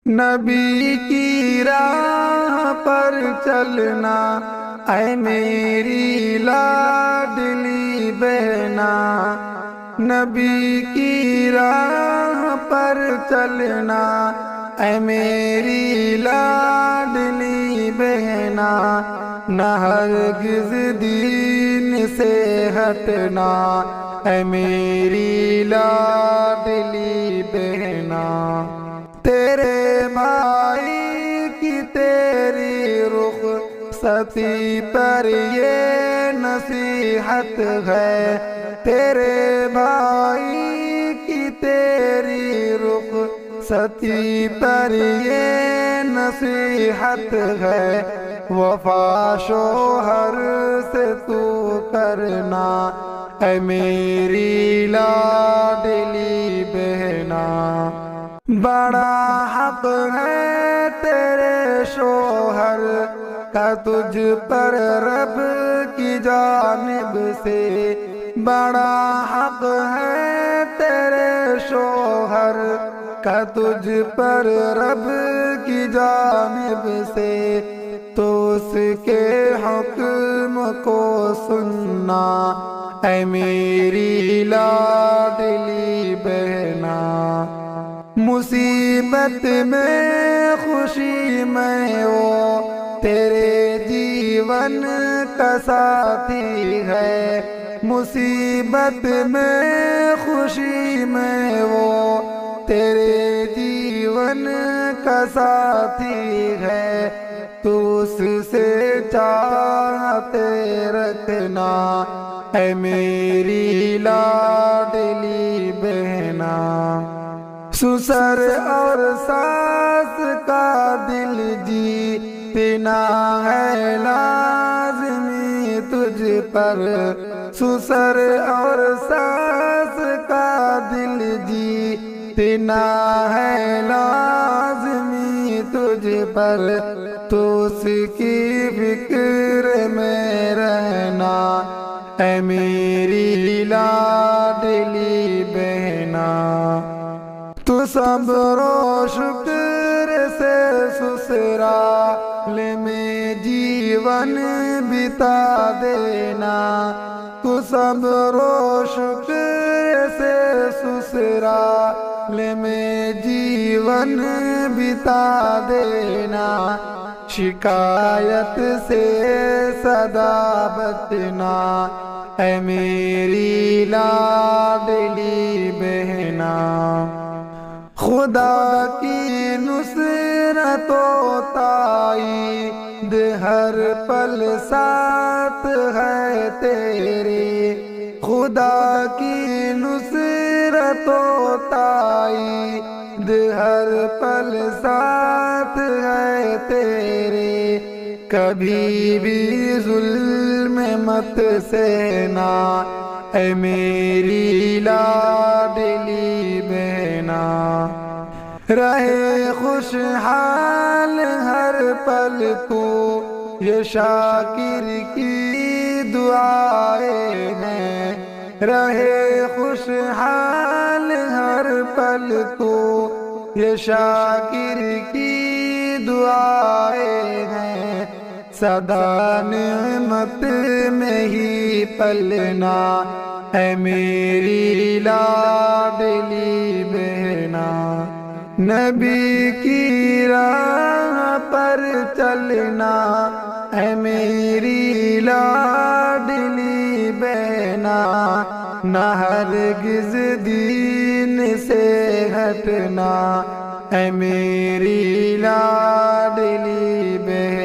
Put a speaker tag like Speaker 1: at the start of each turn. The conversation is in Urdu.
Speaker 1: نبی کی راہ پر چلنا اے میری لاڈلی بہنا، نبی کی راہ پر چلنا اے میری لاڈلی بہنا، نہ ہرگز دین سے ہٹنا اے میری لاڈلی بہنا۔ تیرے بھائی کی تیری رخصتی پر یہ نصیحت ہے، تیرے بھائی کی تیری رخصتی پر یہ نصیحت ہے، وفا شوہر سے تو کرنا اے میری لاڈلی بہنا۔ بڑا حق ہے تیرے شوہر کا تجھ پر رب کی جانب سے، بڑا حق ہے تیرے شوہر کا تجھ پر رب کی جانب سے، تو اس کے حکم کو سننا اے میری لاڈلی بہنا۔ مصیبت میں خوشی میں وہ تیرے جیون کا ساتھی ہے، مصیبت میں خوشی میں وہ تیرے جیون کا ساتھی ہے، تو اس سے چاہتے رکھنا اے میری لاڈلی بہنا۔ سسر اور ساس کا دل جیتنا ہے لازمی تجھ پر، سسر اور ساس کا دل جیتنا ہے لازمی تجھ پر، تو اس کی فکر میں رہنا اے میری لاڈلی بہنا۔ تو صبر و شکر سے سسرال میں جیون بتا دینا، تو صبر و شکر سے سسرال میں جیون بتا دینا، شکایت سے سدا بچنا اے میری لاڈلی بہنا۔ خدا کی نصرت و تائید ہر پل ساتھ ہے تیرے، خدا کی نصرت و تائید ہر پل ساتھ ہے تیرے، کبھی بھی ظلم مت سہنا اے میری لاڈلی بہنا۔ رہے خوشحال ہر پل تو یہ شاکر کی دعائیں ہیں، رہے خوشحال ہر پل تو یہ شاکر کی دعائیں ہیں، سدا نعمت میں ہی پلنا اے میری لاڈلی بہنا۔ نبی کی راہ پر چلنا اے میری لاڈلی بہنا، نہ ہرگز دین سے ہٹنا اے میری لاڈلی بہنا۔